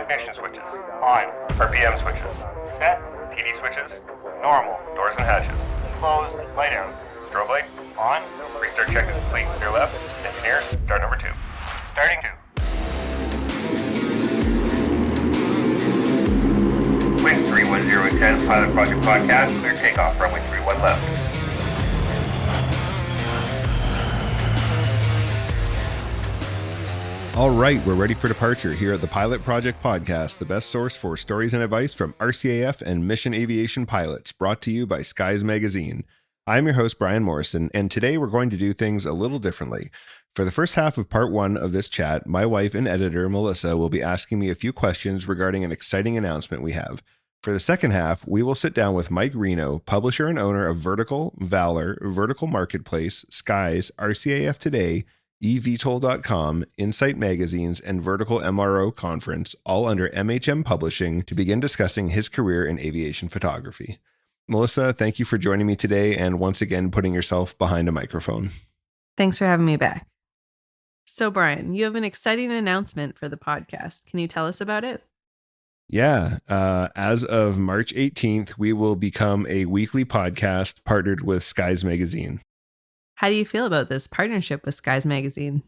ignition switches. On. RPM switches. Set. TD switches. Normal. Doors and hatches. Closed. Light out. Strobe light. On. Restart check is complete. Clear left. Engineers, start number 2. Starting 2. Wind 310, Pilot Project Podcast. Clear takeoff. Runway 31 left. All right, we're ready for departure here at the Pilot Project Podcast, the best source for stories and advice from RCAF and mission aviation pilots, brought to you by Skies Magazine. I'm your host, Brian Morrison, and today we're going to do things a little differently. For the first half of part 1 of this chat, my wife and editor, Melissa, will be asking me a few questions regarding an exciting announcement we have. For the second half, we will sit down with Mike Reyno, publisher and owner of Vertical, Valor, Vertical Marketplace, Skies, RCAF Today, eVTOL.com, Insight Magazines, and Vertical MRO Conference, all under MHM Publishing, to begin discussing his career in aviation photography. Melissa, thank you for joining me today and once again putting yourself behind a microphone. Thanks for having me back. So, Brian, you have an exciting announcement for the podcast. Can you tell us about it? Yeah. As of March 18th, we will become a weekly podcast partnered with Skies Magazine. How do you feel about this partnership with Skies Magazine?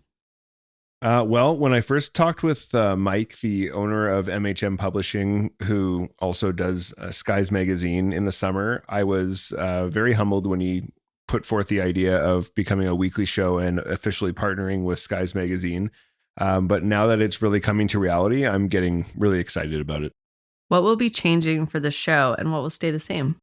Well, when I first talked with Mike, the owner of MHM Publishing, who also does Skies Magazine in the summer, I was very humbled when he put forth the idea of becoming a weekly show and officially partnering with Skies Magazine. But now that it's really coming to reality, I'm getting really excited about it. What will be changing for the show and what will stay the same?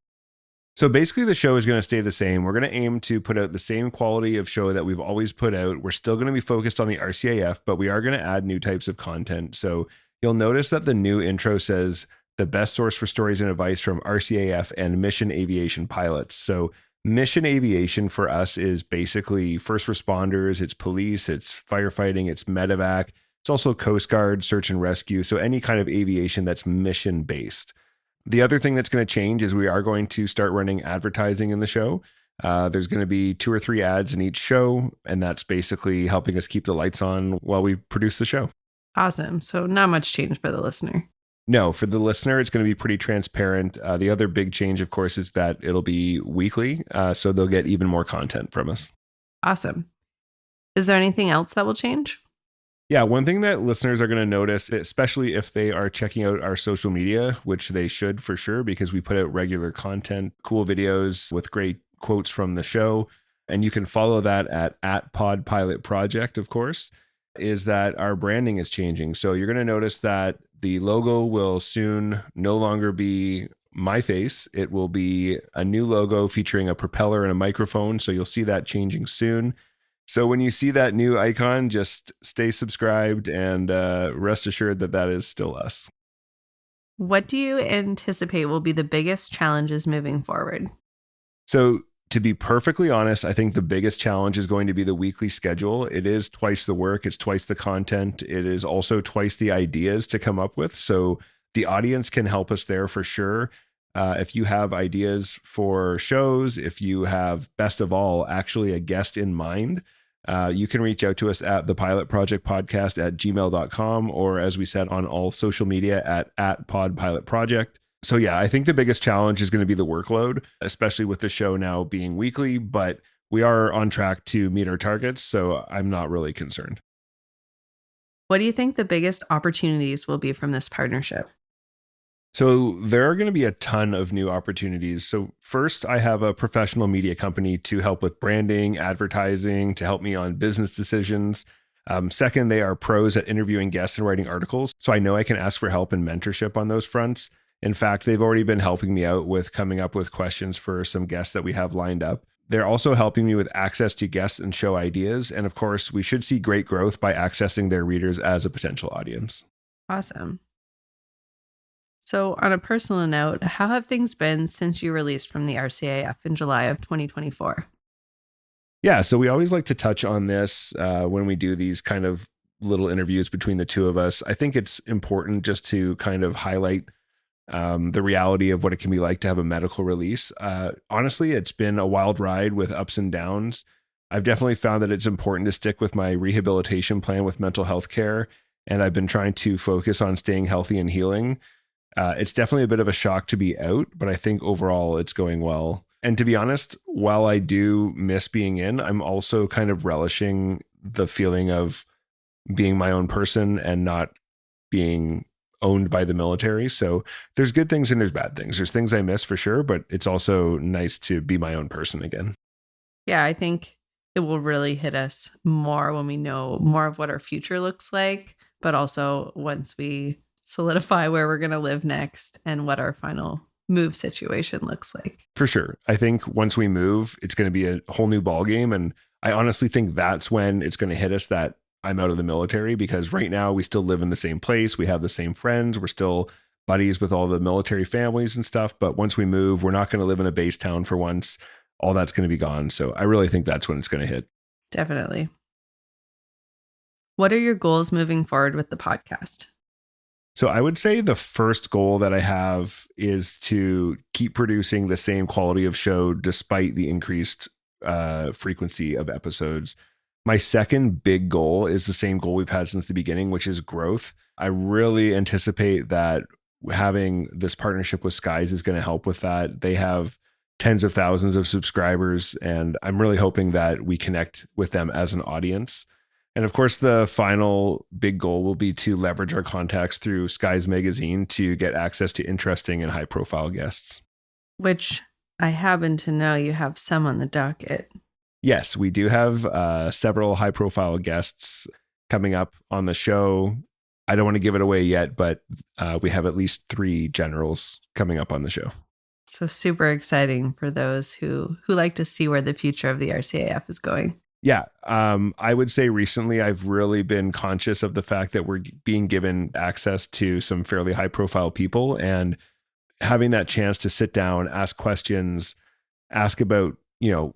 So basically, the show is going to stay the same. We're going to aim to put out the same quality of show that we've always put out. We're still going to be focused on the RCAF, but we are going to add new types of content. So you'll notice that the new intro says the best source for stories and advice from RCAF and mission aviation pilots. So mission aviation for us is basically first responders, it's police, it's firefighting, it's medevac. It's also Coast Guard, search and rescue. So any kind of aviation that's mission based. The other thing that's going to change is we are going to start running advertising in the show. There's going to be 2 or 3 ads in each show, and that's basically helping us keep the lights on while we produce the show. Awesome. So not much change for the listener. No, for the listener, it's going to be pretty transparent. The other big change, of course, is that it'll be weekly, so they'll get even more content from us. Awesome. Is there anything else that will change? Yeah, one thing that listeners are going to notice, especially if they are checking out our social media, which they should for sure, because we put out regular content, cool videos with great quotes from the show. And you can follow that at Pod Pilot Project, of course, is that our branding is changing. So you're going to notice that the logo will soon no longer be my face. It will be a new logo featuring a propeller and a microphone. So you'll see that changing soon. So when you see that new icon, just stay subscribed and rest assured that that is still us. What do you anticipate will be the biggest challenges moving forward? So to be perfectly honest, I think the biggest challenge is going to be the weekly schedule. It is twice the work. It's twice the content. It is also twice the ideas to come up with. So the audience can help us there for sure. If you have ideas for shows, if you have, best of all, actually a guest in mind, you can reach out to us at the Pilot Project Podcast at gmail.com, or as we said, on all social media at Pod Pilot Project. So yeah, I think the biggest challenge is going to be the workload, especially with the show now being weekly, but we are on track to meet our targets. So I'm not really concerned. What do you think the biggest opportunities will be from this partnership? So there are going to be a ton of new opportunities. So first, I have a professional media company to help with branding, advertising, to help me on business decisions. Second, they are pros at interviewing guests and writing articles. So I know I can ask for help and mentorship on those fronts. In fact, they've already been helping me out with coming up with questions for some guests that we have lined up. They're also helping me with access to guests and show ideas. And of course, we should see great growth by accessing their readers as a potential audience. Awesome. So on a personal note, how have things been since you released from the RCAF in July of 2024? Yeah, so we always like to touch on this when we do these kind of little interviews between the two of us. I think it's important just to kind of highlight the reality of what it can be like to have a medical release. Honestly, it's been a wild ride with ups and downs. I've definitely found that it's important to stick with my rehabilitation plan with mental health care and I've been trying to focus on staying healthy and healing. It's definitely a bit of a shock to be out, but I think overall it's going well. And to be honest, while I do miss being in, I'm also kind of relishing the feeling of being my own person and not being owned by the military. So there's good things and there's bad things. There's things I miss for sure, but it's also nice to be my own person again. Yeah, I think it will really hit us more when we know more of what our future looks like, but also once we solidify where we're going to live next and what our final move situation looks like. For sure. I think once we move, it's going to be a whole new ballgame. And I honestly think that's when it's going to hit us that I'm out of the military, because right now we still live in the same place. We have the same friends. We're still buddies with all the military families and stuff. But once we move, we're not going to live in a base town for once. All that's going to be gone. So I really think that's when it's going to hit. Definitely. What are your goals moving forward with the podcast? So I would say the first goal that I have is to keep producing the same quality of show despite the increased frequency of episodes. My second big goal is the same goal we've had since the beginning, which is growth. I really anticipate that having this partnership with Skies is going to help with that. They have tens of thousands of subscribers, and I'm really hoping that we connect with them as an audience. And of course, the final big goal will be to leverage our contacts through Skies Magazine to get access to interesting and high profile guests. Which I happen to know you have some on the docket. Yes, we do have several high profile guests coming up on the show. I don't want to give it away yet, but we have at least 3 generals coming up on the show. So super exciting for those who like to see where the future of the RCAF is going. Yeah, I would say recently I've really been conscious of the fact that we're being given access to some fairly high profile people, and having that chance to sit down, ask questions, ask about,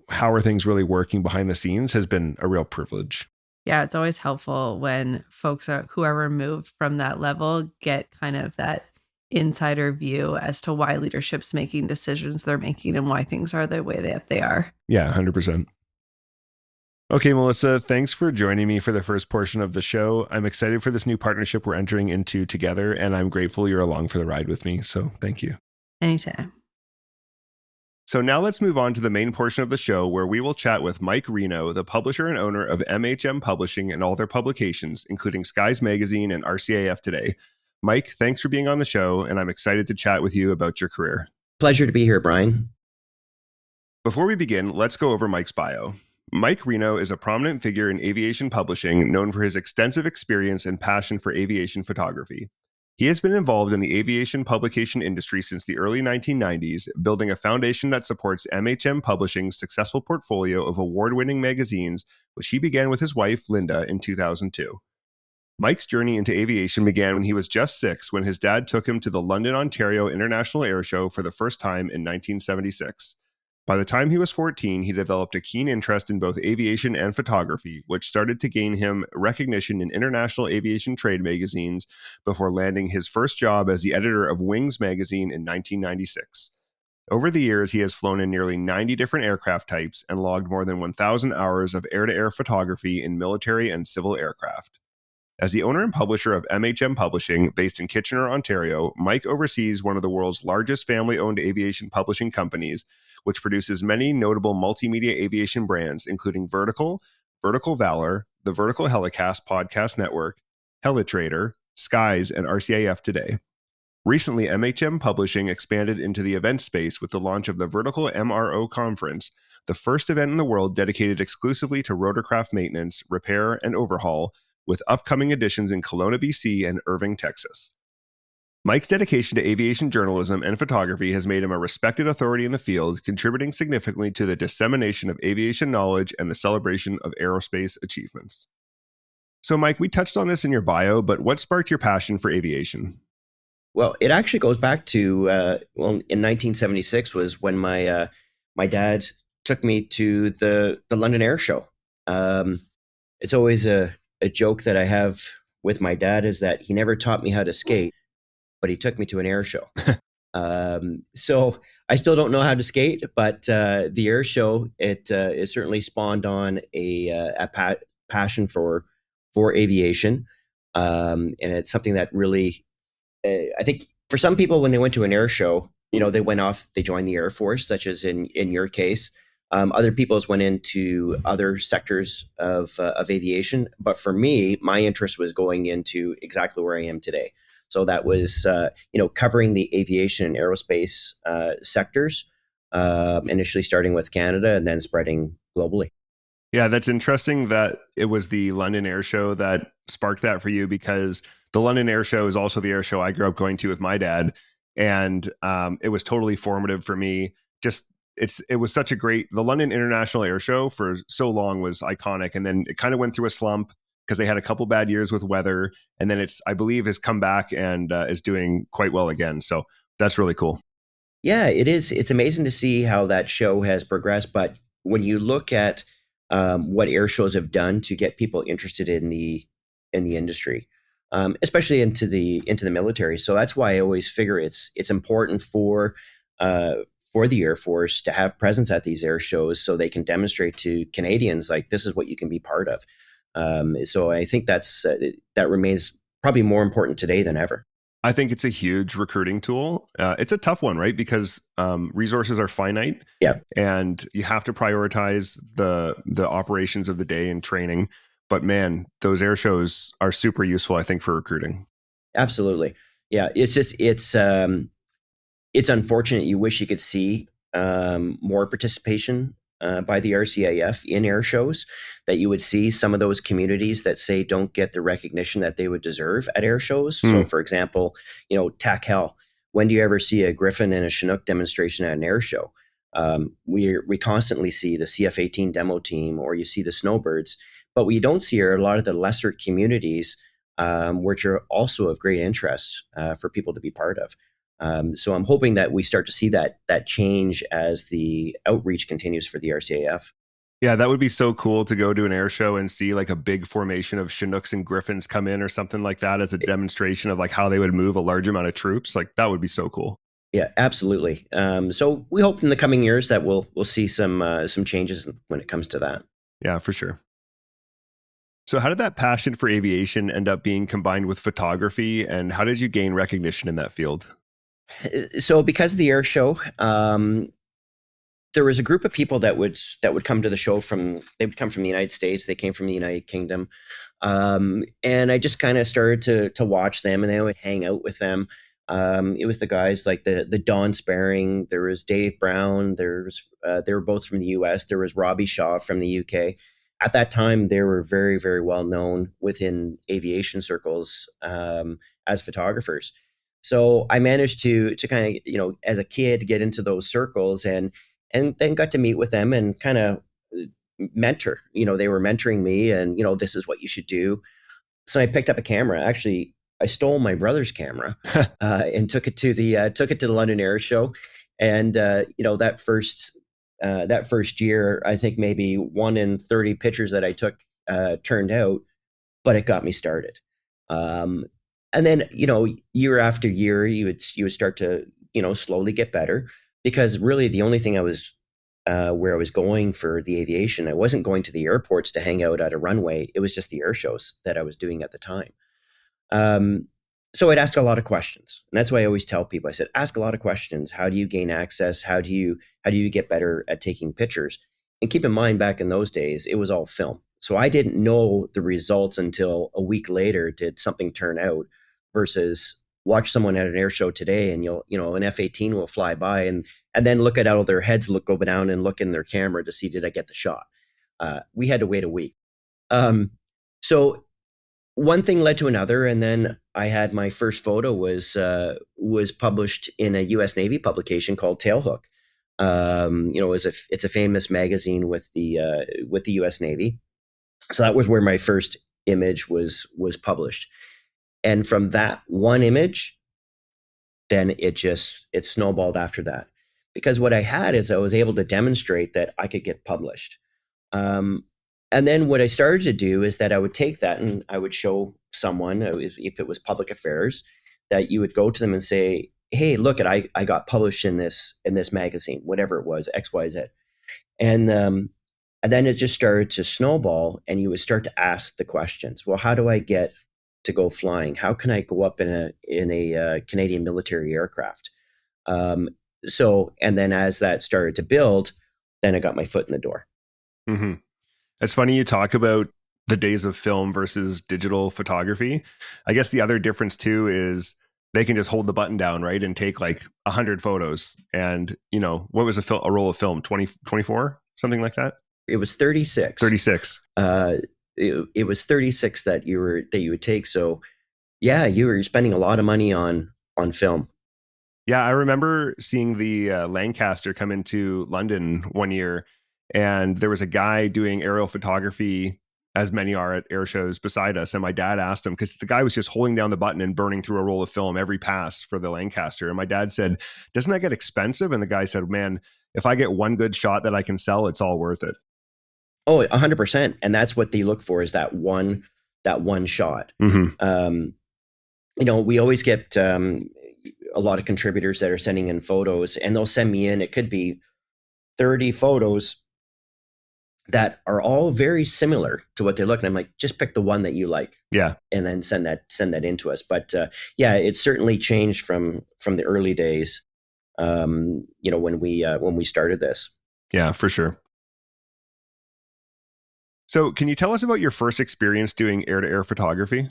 how are things really working behind the scenes has been a real privilege. Yeah, it's always helpful when folks who are removed from that level get kind of that insider view as to why leadership's making decisions they're making and why things are the way that they are. Yeah, 100%. Okay, Melissa, thanks for joining me for the first portion of the show. I'm excited for this new partnership we're entering into together, and I'm grateful you're along for the ride with me. So thank you. Anytime. So now let's move on to the main portion of the show, where we will chat with Mike Reyno, the publisher and owner of MHM Publishing and all their publications, including Skies Magazine and RCAF Today. Mike, thanks for being on the show, and I'm excited to chat with you about your career. Pleasure to be here, Brian. Before we begin, let's go over Mike's bio. Mike Reyno is a prominent figure in aviation publishing, known for his extensive experience and passion for aviation photography. He has been involved in the aviation publication industry since the early 1990s, building a foundation that supports MHM Publishing's successful portfolio of award-winning magazines, which he began with his wife, Linda, in 2002. Mike's journey into aviation began when he was just 6, when his dad took him to the London, Ontario International Air Show for the first time in 1976. By the time he was 14, he developed a keen interest in both aviation and photography, which started to gain him recognition in international aviation trade magazines before landing his first job as the editor of Wings magazine in 1996. Over the years, he has flown in nearly 90 different aircraft types and logged more than 1,000 hours of air-to-air photography in military and civil aircraft. As the owner and publisher of MHM Publishing, based in Kitchener, Ontario, Mike oversees one of the world's largest family-owned aviation publishing companies, which produces many notable multimedia aviation brands, including Vertical, Vertical Valor, the Vertical Helicast Podcast Network, HeliTrader, Skies, and RCAF Today. Recently, MHM Publishing expanded into the event space with the launch of the Vertical MRO Conference, the first event in the world dedicated exclusively to rotorcraft maintenance, repair, and overhaul, with upcoming editions in Kelowna, BC, and Irving, Texas. Mike's dedication to aviation journalism and photography has made him a respected authority in the field, contributing significantly to the dissemination of aviation knowledge and the celebration of aerospace achievements. So, Mike, we touched on this in your bio, but what sparked your passion for aviation? Well, it actually goes back to, in 1976 was when my dad took me to the London Air Show. It's always a joke that I have with my dad is that he never taught me how to skate, but he took me to an air show. So I still don't know how to skate, but the air show, it certainly spawned on a passion for aviation. And it's something that really, I think for some people, when they went to an air show, they went off, they joined the Air Force, such as in your case. Other people's went into other sectors of aviation. But for me, my interest was going into exactly where I am today. So that was, covering the aviation and aerospace sectors, initially starting with Canada and then spreading globally. Yeah, that's interesting that it was the London Air Show that sparked that for you, because the London Air Show is also the air show I grew up going to with my dad. And it was totally formative for me. Just it was such a the London International Air Show for so long was iconic. And then it kind of went through a slump because they had a couple bad years with weather. And then I believe, has come back and is doing quite well again. So that's really cool. Yeah, it is. It's amazing to see how that show has progressed. But when you look at what air shows have done to get people interested in the industry, especially into the military, so that's why I always figure it's important for the Air Force to have presence at these air shows, so they can demonstrate to Canadians like this is what you can be part of. So I think that remains probably more important today than ever. I think it's a huge recruiting tool. It's a tough one, right? Because resources are finite. Yeah. And you have to prioritize the operations of the day and training. But man, those air shows are super useful, I think, for recruiting. Absolutely. Yeah. It's just, it's unfortunate. You wish you could see more participation by the RCAF in air shows, that you would see some of those communities that say don't get the recognition that they would deserve at air shows. So for example, TACHEL, when do you ever see a Griffin and a Chinook demonstration at an air show? We constantly see the CF-18 demo team, or you see the Snowbirds, but what you don't see are a lot of the lesser communities, which are also of great interest for people to be part of. So I'm hoping that we start to see that change as the outreach continues for the RCAF. Yeah, that would be so cool to go to an air show and see like a big formation of Chinooks and Griffins come in or something like that as a demonstration of like how they would move a large amount of troops. Like that would be so cool. Yeah, absolutely. So we hope in the coming years that we'll see some changes when it comes to that. Yeah, for sure. So how did that passion for aviation end up being combined with photography, and how did you gain recognition in that field? So because of the air show, there was a group of people that would come to the show they would come from the United States. They came from the United Kingdom. And I just kind of started to watch them, and then I would hang out with them. It was the guys like the Don Sparing. There was Dave Brown. They were both from the US. There was Robbie Shaw from the UK. At that time, they were very, very well known within aviation circles as photographers. So I managed to kind of, as a kid, get into those circles and then got to meet with them and kind of mentor. They were mentoring me, and this is what you should do. So I picked up a camera. Actually, I stole my brother's camera and took it to the London Air Show. And that first year, I think maybe 1 in 30 pictures that I took turned out, but it got me started. And then, year after year, you would start to, slowly get better, because really the only thing I was where I was going for the aviation, I wasn't going to the airports to hang out at a runway. It was just the air shows that I was doing at the time. So I'd ask a lot of questions, and that's why I always tell people, I said, ask a lot of questions. How do you gain access? How do you get better at taking pictures? And keep in mind, back in those days, it was all film. So I didn't know the results until a week later. Did something turn out? Versus watch someone at an air show today, and an F-18 will fly by and then look at all their heads, go down and look in their camera to see, did I get the shot? We had to wait a week. So one thing led to another, and then I had my first photo was published in a U.S. Navy publication called Tailhook. It's a famous magazine with the U.S. Navy. So that was where my first image was published. And from that one image, then it snowballed after that. Because what I had is I was able to demonstrate that I could get published. And then what I started to do is that I would take that and I would show someone, if it was public affairs, that you would go to them and say, hey, look, I got published in this magazine, whatever it was, XYZ. And then it just started to snowball, and you would start to ask the questions. Well, how do I get to go flying? How can I go up in a Canadian military aircraft? And then as that started to build, then I got my foot in the door. Mm-hmm. It's funny you talk about the days of film versus digital photography. I guess the other difference too is they can just hold the button down, right, and take like 100 photos. And, what was a roll of film? 20, 24, something like that? It was 36. 36. It was 36 that you would take. So yeah, you were spending a lot of money on film. Yeah, I remember seeing the Lancaster come into London one year, and there was a guy doing aerial photography, as many are at air shows, beside us. And my dad asked him, because the guy was just holding down the button and burning through a roll of film every pass for the Lancaster. And my dad said, "Doesn't that get expensive?" And the guy said, "Man, if I get one good shot that I can sell, it's all worth it." Oh, 100%. And that's what they look for, is that one shot. Mm-hmm. We always get a lot of contributors that are sending in photos, and they'll send me in, it could be 30 photos that are all very similar to what they look. And I'm like, just pick the one that you like. Yeah. And then send that into us. But yeah, it's certainly changed from the early days, when we started this. Yeah, for sure. So can you tell us about your first experience doing air-to-air photography?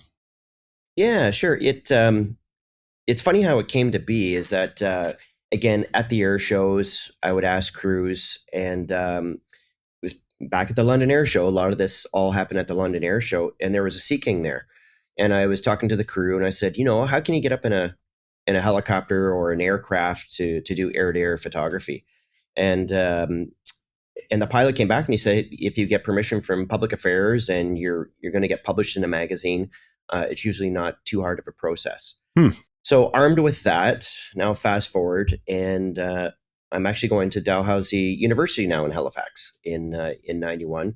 Yeah, sure. It's funny how it came to be, is that, again, at the air shows, I would ask crews, and it was back at the London Air Show. A lot of this all happened at the London Air Show, and there was a Sea King there. And I was talking to the crew, and I said, how can you get up in a helicopter or an aircraft to do air-to-air photography? And the pilot came back and he said, if you get permission from public affairs and you're going to get published in a magazine, it's usually not too hard of a process. So armed with that, now fast forward, and I'm actually going to Dalhousie University now in Halifax in 91.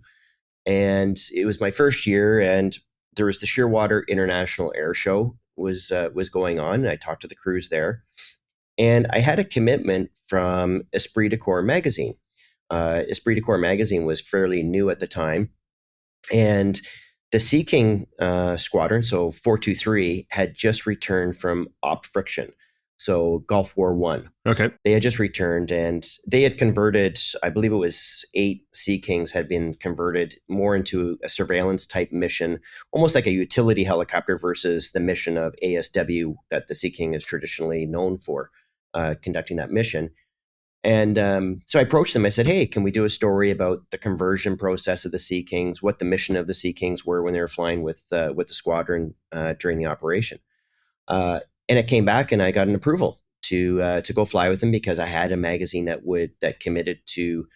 And it was my first year, and there was the Shearwater International Air Show was going on. And I talked to the crews there, and I had a commitment from Esprit de Corps magazine. Esprit de Corps magazine was fairly new at the time, and the Sea King Squadron, so 423, had just returned from Op Friction, so Gulf War I. Okay. They had just returned, and they had converted, I believe it was 8 Sea Kings had been converted more into a surveillance type mission, almost like a utility helicopter versus the mission of ASW that the Sea King is traditionally known for, conducting that mission. And so I approached them. I said, "Hey, can we do a story about the conversion process of the Sea Kings, what the mission of the Sea Kings were when they were flying with the squadron during the operation?" And it came back, and I got an approval to go fly with them, because I had a magazine that committed to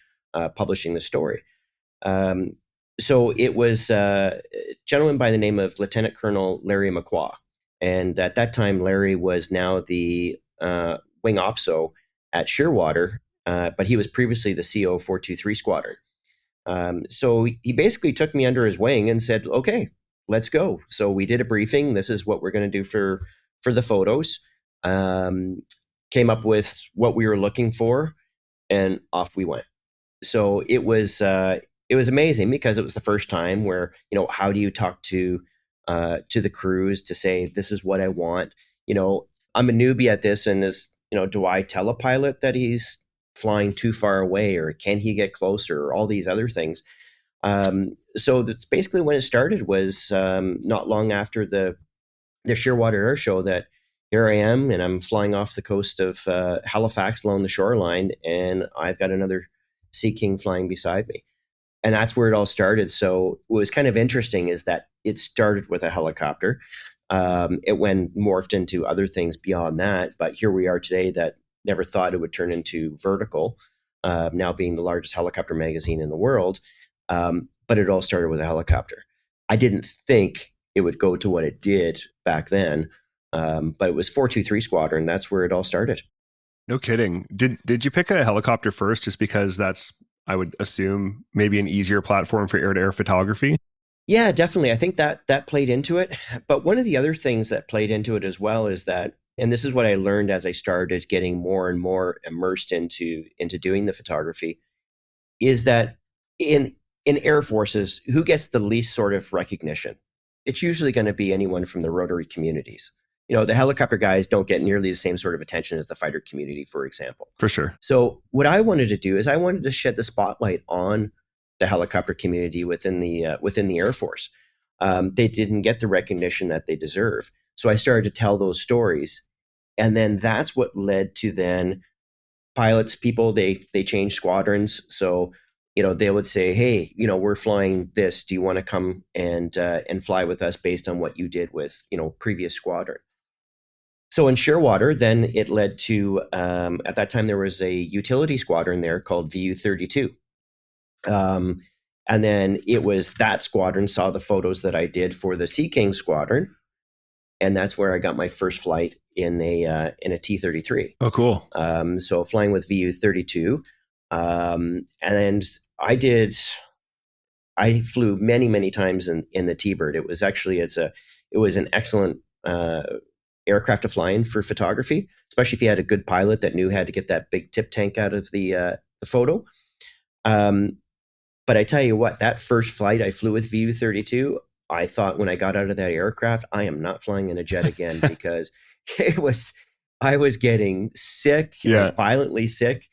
publishing the story. So it was a gentleman by the name of Lieutenant Colonel Larry McQuaw, and at that time, Larry was now the wing opso at Shearwater, but he was previously the CO 423 Squadron. So he basically took me under his wing and said, "Okay, let's go." So we did a briefing. This is what we're going to do for the photos. Came up with what we were looking for, and off we went. So it was amazing, because it was the first time where, how do you talk to the crews to say, this is what I want? I'm a newbie at this, and do I tell a pilot that he's flying too far away, or can he get closer, or all these other things? So that's basically when it started, was not long after the Shearwater Air Show, that here I am, and I'm flying off the coast of Halifax along the shoreline, and I've got another Sea King flying beside me. And that's where it all started. So what was kind of interesting is that it started with a helicopter. It went morphed into other things beyond that, but here we are today, that never thought it would turn into Vertical, now being the largest helicopter magazine in the world. But it all started with a helicopter. I didn't think it would go to what it did back then, but it was 423 Squadron. That's where it all started. No kidding. Did you pick a helicopter first just because that's, I would assume, maybe an easier platform for air-to-air photography? Yeah, definitely. I think that played into it. But one of the other things that played into it as well is that, and this is what I learned as I started getting more and more immersed into doing the photography, is that in air forces, who gets the least sort of recognition? it's usually going to be anyone from the rotary communities. The helicopter guys don't get nearly the same sort of attention as the fighter community, for example. For sure. So what I wanted to do is I wanted to shed the spotlight on the helicopter community within the Air Force. They didn't get the recognition that they deserve. So I started to tell those stories. And then that's what led to then pilots, people, they changed squadrons. So, they would say, hey, we're flying this. Do you want to come and fly with us based on what you did with, previous squadron? So in Shearwater, then it led to, at that time, there was a utility squadron there called VU-32. And then it was that squadron saw the photos that I did for the Sea King squadron. And that's where I got my first flight in a T-33. Oh, cool. So flying with VU-32. And I flew many, many times in the T-Bird. It was actually, it was an excellent aircraft to fly in for photography, especially if you had a good pilot that knew how to get that big tip tank out of the photo. But I tell you what, that first flight I flew with VU-32, I thought when I got out of that aircraft, I am not flying in a jet again because I was getting sick, violently sick.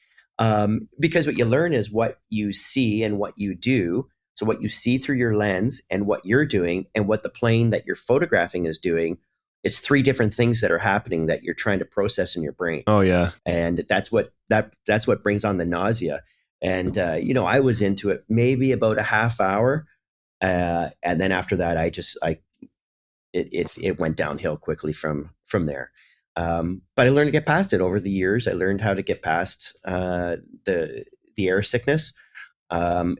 Because what you learn is what you see and what you do. So what you see through your lens and what you're doing and what the plane that you're photographing is doing, it's three different things that are happening that you're trying to process in your brain. Oh yeah. And that's what brings on the nausea. And, I was into it maybe about a half hour. And then after that, it went downhill quickly from there. But I learned to get past it over the years. I learned how to get past the air sickness. And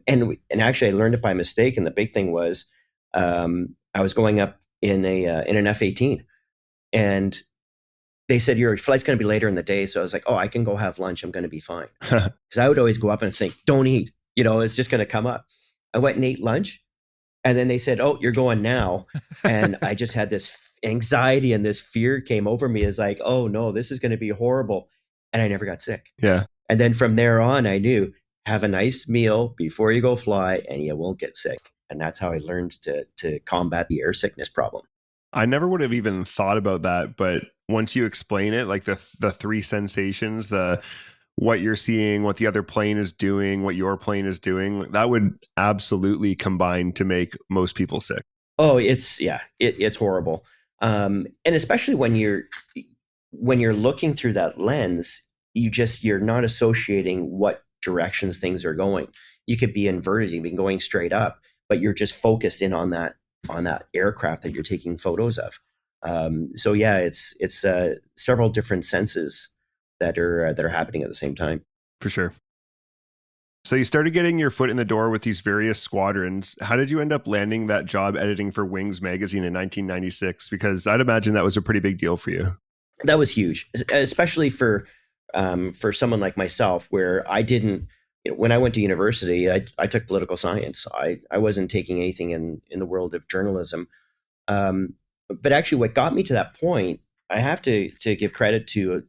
actually I learned it by mistake. And the big thing was I was going up in an F-18 and they said, your flight's going to be later in the day. So I was like, oh, I can go have lunch. I'm going to be fine. Because I would always go up and think, don't eat, it's just going to come up. I went and ate lunch. And then they said, oh, you're going now. And I just had this anxiety and this fear came over me as like, oh no, this is going to be horrible. And I never got sick. Yeah. And then from there on, I knew, have a nice meal before you go fly and you won't get sick. And that's how I learned to combat the air sickness problem. I never would have even thought about that. But once you explain it, like the three sensations, what you're seeing, what the other plane is doing, what your plane is doing, that would absolutely combine to make most people sick. Oh, it's horrible. And especially when you're looking through that lens, you're not associating what directions things are going. You could be inverted, you could be going straight up, but you're just focused in on that aircraft that you're taking photos of. So yeah, it's several different senses that are happening at the same time. For sure. So you started getting your foot in the door with these various squadrons. How did you end up landing that job editing for Wings magazine in 1996? Because I'd imagine that was a pretty big deal for you. That was huge, especially for someone like myself, where I didn't. When I went to university, I took political science. I wasn't taking anything in the world of journalism. But actually, what got me to that point, I have to give credit to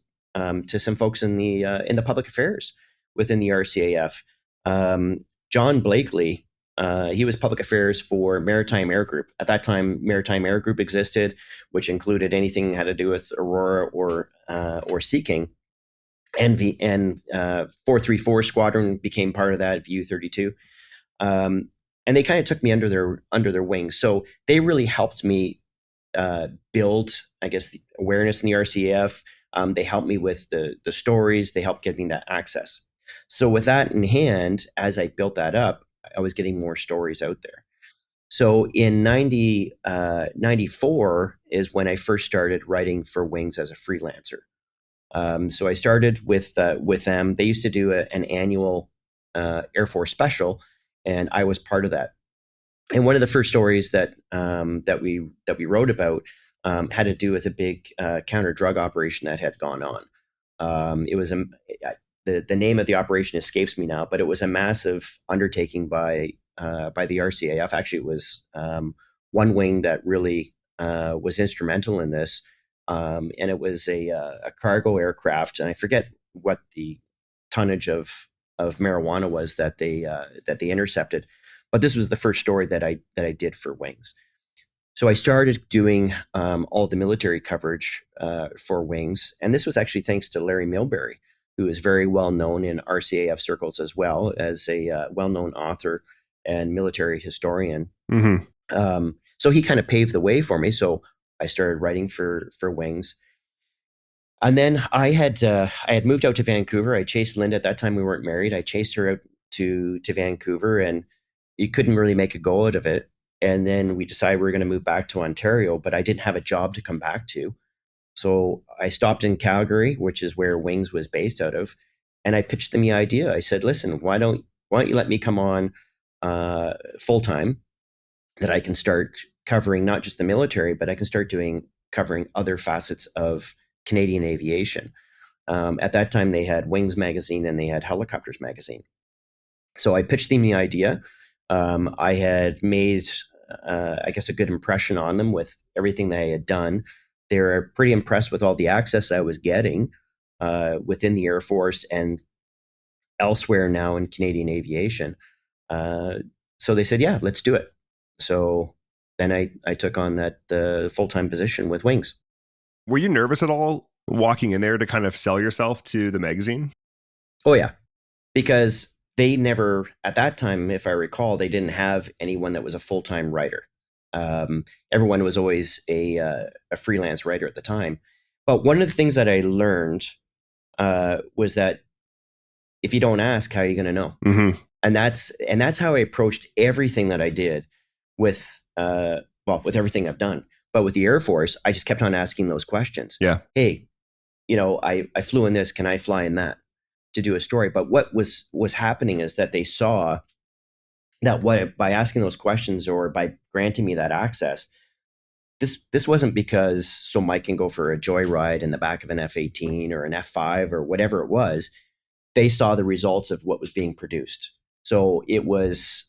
some folks in the public affairs within the RCAF. John Blakely, he was public affairs for Maritime Air Group. At that time, Maritime Air Group existed, which included anything that had to do with Aurora or Sea King. And 434 Squadron became part of that, VU-32. And they kind of took me under their wings. So they really helped me build, I guess, the awareness in the RCAF. They helped me with the stories. They helped get me that access. So with that in hand, as I built that up, I was getting more stories out there. So in 94 is when I first started writing for Wings as a freelancer. So I started with them. They used to do an annual Air Force special, and I was part of that. And one of the first stories that we wrote about had to do with a big counter drug operation that had gone on. It was the name of the operation escapes me now, but it was a massive undertaking by the RCAF. Actually, it was one wing that really was instrumental in this, and it was a cargo aircraft, and I forget what the tonnage of marijuana was that they intercepted. But this was the first story that I did for Wings. So I started doing all the military coverage for Wings. And this was actually thanks to Larry Milbury, who is very well known in RCAF circles as well as a well-known author and military historian. So he kind of paved the way for me. So I started writing for Wings. And then I had moved out to Vancouver. I chased Linda. At that time, we weren't married. I chased her out to Vancouver, and you couldn't really make a go out of it. And then we decided we were going to move back to Ontario, but I didn't have a job to come back to. So I stopped in Calgary, which is where Wings was based out of, and I pitched them the idea. I said, "Listen, why don't you let me come on full time? That I can start covering not just the military, but I can start covering other facets of Canadian aviation." At that time, they had Wings magazine and they had Helicopters magazine. So I pitched them the idea. I had made, I guess, a good impression on them with everything that I had done. They were pretty impressed with all the access I was getting within the Air Force and elsewhere now in Canadian aviation. So they said, "Yeah, let's do it." So then I took on the full-time position with Wings. Were you nervous at all walking in there to kind of sell yourself to the magazine? Oh, yeah. Because they never, at that time, if I recall, they didn't have anyone that was a full-time writer. Everyone was always a freelance writer at the time. But one of the things that I learned was that if you don't ask, how are you going to know? Mm-hmm. And that's how I approached everything that I did with everything I've done. But with the Air Force, I just kept on asking those questions. Yeah. Hey, I flew in this. Can I fly in that to do a story? But what was happening is that they saw that by asking those questions or by granting me that access, this wasn't because so Mike can go for a joyride in the back of an F-18 or an F-5 or whatever it was. They saw the results of what was being produced. So it was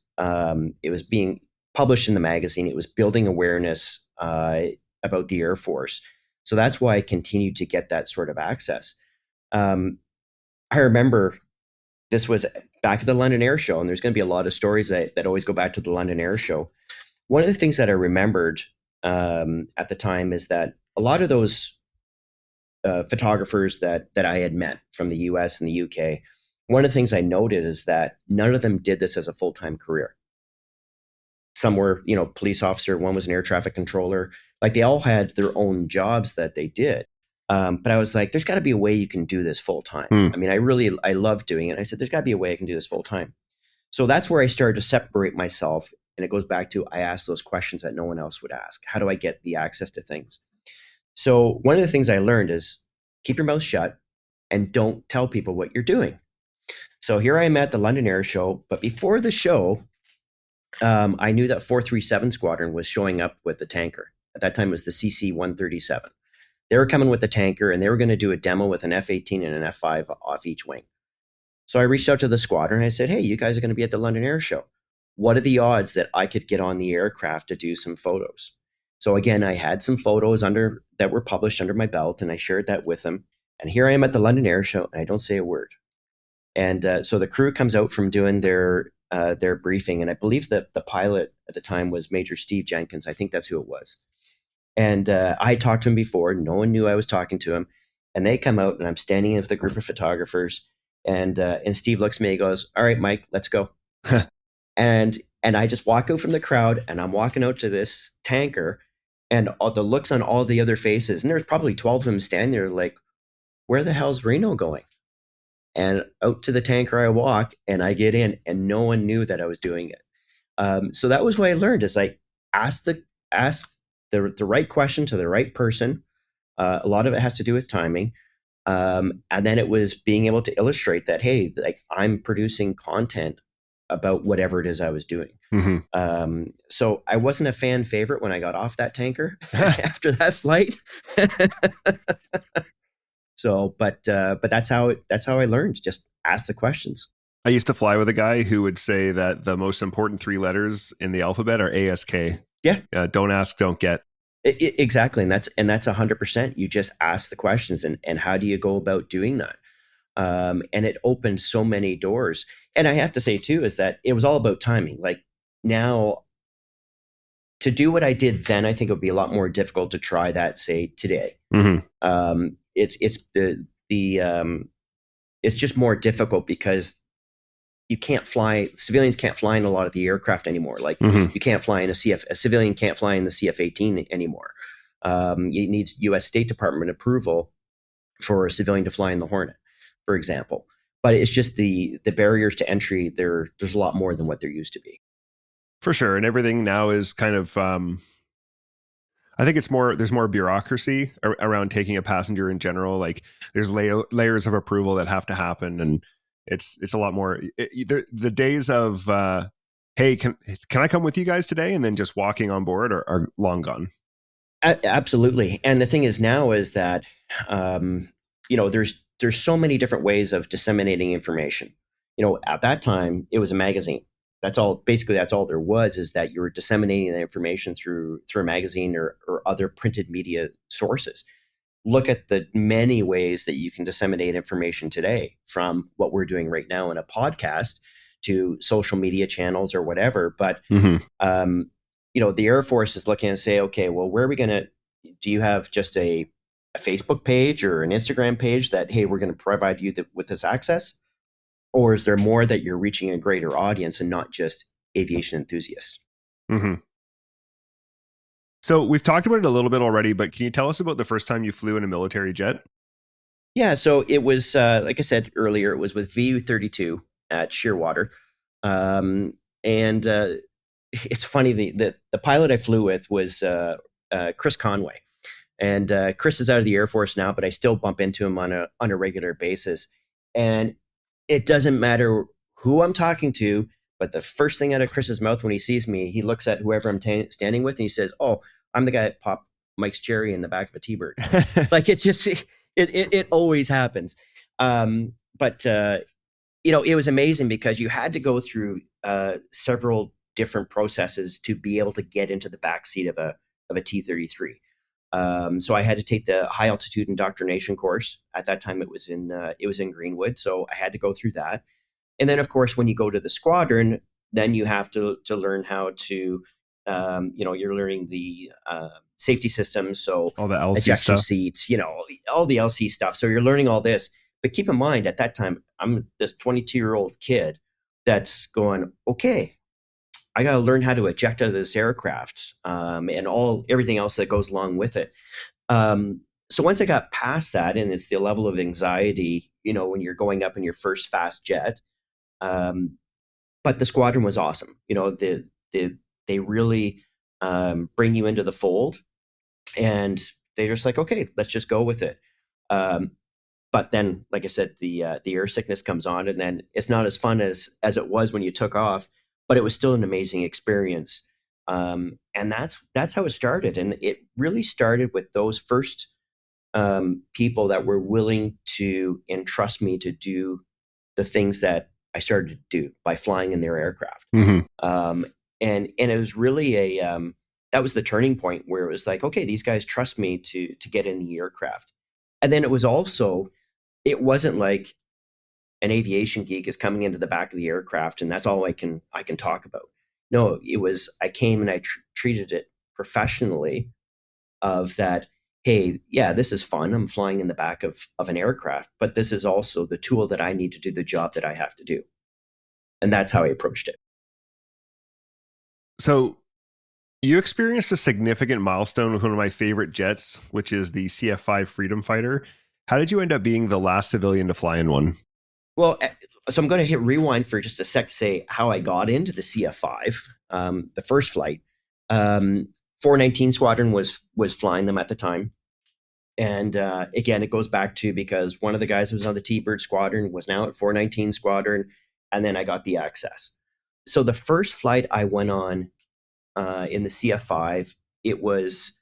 being published in the magazine. It was building awareness about the Air Force. So that's why I continued to get that sort of access. I remember this was back at the London Air Show, and there's going to be a lot of stories that always go back to the London Air Show. One of the things that I remembered at the time is that a lot of those photographers that I had met from the US and the UK, one of the things I noted is that none of them did this as a full-time career. Some were, police officer, one was an air traffic controller. Like they all had their own jobs that they did. But I was like, there's got to be a way you can do this full time. I mean, I love doing it. I said, there's got to be a way I can do this full time. So that's where I started to separate myself. And it goes back to, I asked those questions that no one else would ask. How do I get the access to things? So one of the things I learned is keep your mouth shut and don't tell people what you're doing. So here I am at the London Air Show. But before the show, I knew that 437 Squadron was showing up with the tanker. At that time, it was the CC-137. They were coming with the tanker, and they were going to do a demo with an F-18 and an F-5 off each wing. So I reached out to the squadron. And I said, hey, you guys are going to be at the London Air Show. What are the odds that I could get on the aircraft to do some photos? So again, I had some photos that were published under my belt, and I shared that with them. And here I am at the London Air Show, and I don't say a word. And so the crew comes out from doing their briefing, and I believe that the pilot at the time was Major Steve Jenkins. I think that's who it was. And I had talked to him before. No one knew I was talking to him. And they come out, and I'm standing with a group of photographers. And Steve looks at me and goes, all right, Mike, let's go. and I just walk out from the crowd, and I'm walking out to this tanker, and all the looks on all the other faces. And there's probably 12 of them standing there like, where the hell's Reyno going? And out to the tanker I walk, and I get in, and no one knew that I was doing it. So that was what I learned, is like ask the right question to the right person. A lot of it has to do with timing. And then it was being able to illustrate that, hey, like I'm producing content about whatever it is I was doing. Mm-hmm. So I wasn't a fan favorite when I got off that tanker after that flight. So, but that's how I learned. Just ask the questions. I used to fly with a guy who would say that the most important 3 letters in the alphabet are ASK. Yeah. Don't ask, don't get. Exactly. And that's 100%. You just ask the questions, and how do you go about doing that? And it opened so many doors. And I have to say too, is that it was all about timing. Like now to do what I did then, I think it would be a lot more difficult to try that, say, today. Mm-hmm. It's just more difficult because you can't fly. Civilians can't fly in a lot of the aircraft anymore. Like Mm-hmm. you can't fly in a civilian can't fly in the CF-18 anymore. You need U.S. State Department approval for a civilian to fly in the Hornet, for example. But it's just the barriers to entry. There's a lot more than what there used to be. For sure. And everything now is kind of, I think there's more bureaucracy around taking a passenger in general. Like there's layers of approval that have to happen. And it's a lot more, the days of, hey, can I come with you guys today? And then just walking on board are long gone. Absolutely. And the thing is now is that, there's so many different ways of disseminating information. At that time, it was a magazine. That's all there was, is that you were disseminating the information through a magazine or other printed media sources. Look at the many ways that you can disseminate information today, from what we're doing right now in a podcast to social media channels or whatever. But, Mm-hmm. The Air Force is looking and say, okay, well, where are we going to, do you have just a Facebook page or an Instagram page that, hey, we're going to provide you with this access? Or is there more that you're reaching a greater audience and not just aviation enthusiasts? Mm-hmm. So we've talked about it a little bit already, but can you tell us about the first time you flew in a military jet? Yeah, so it was, like I said earlier, it was with VU-32 at Shearwater. It's funny, the pilot I flew with was Chris Conway. And Chris is out of the Air Force now, but I still bump into him on a regular basis. And it doesn't matter who I'm talking to, but the first thing out of Chris's mouth when he sees me, he looks at whoever I'm standing with and he says, "Oh, I'm the guy that popped Mike's cherry in the back of a T-Bird." Like it's just, it always happens. But it was amazing because you had to go through several different processes to be able to get into the backseat of a T-33. So I had to take the high altitude indoctrination course. At that time, it was in Greenwood, so I had to go through that. And then, of course, when you go to the squadron, then you have to learn how to, you're learning the safety systems, so All the LC ejection stuff. seats, all the LC stuff. So you're learning all this. But keep in mind, at that time, I'm this 22-year-old kid that's going, okay, I got to learn how to eject out of this aircraft, and everything else that goes along with it. So once I got past that, and it's the level of anxiety, when you're going up in your first fast jet. But the squadron was awesome. They really bring you into the fold, and they're just like, okay, let's just go with it. But then, like I said, the air sickness comes on, and then it's not as fun as it was when you took off. But it was still an amazing experience, and that's how it started. And it really started with those first people that were willing to entrust me to do the things that I started to do by flying in their aircraft. Mm-hmm. And it was really that was the turning point where it was like, okay, these guys trust me to get in the aircraft. And then it wasn't like an aviation geek is coming into the back of the aircraft and that's all I can talk about. No, it was, I came and I treated it professionally, of that, hey, yeah, this is fun. I'm flying in the back of an aircraft, but this is also the tool that I need to do the job that I have to do. And that's how I approached it. So you experienced a significant milestone with one of my favorite jets, which is the CF-5 Freedom Fighter. How did you end up being the last civilian to fly in one? Well, so I'm going to hit rewind for just a sec to say how I got into the CF-5, the first flight. 419 Squadron was flying them at the time. And again, it goes back to because one of the guys who was on the T-Bird Squadron was now at 419 Squadron, and then I got the access. So the first flight I went on in the CF-5, it was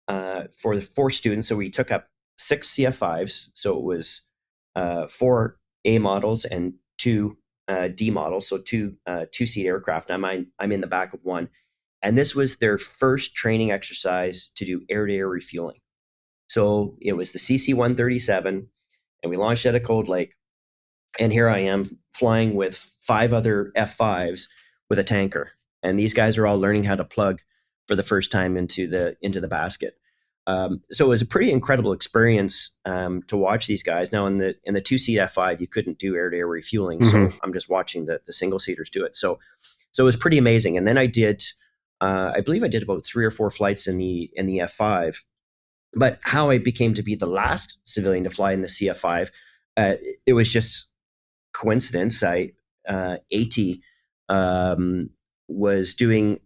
for the 4 students. So we took up 6 CF-5s. So it was 4 A models and 2 D models. So 2 2-seat aircraft. I'm in the back of one. And this was their first training exercise to do air-to-air refueling. So it was the CC-137, and we launched out of Cold Lake. And here I am flying with 5 other F-5s with a tanker. And these guys are all learning how to plug for the first time into the basket. So it was a pretty incredible experience to watch these guys. Now in the 2-seat F5, you couldn't do air-to-air refueling, so I'm just watching the single seaters do it. So it was pretty amazing. And then I believe I did about 3 or 4 flights in the F5. But how I became to be the last civilian to fly in the CF5, it was just coincidence. AT was doing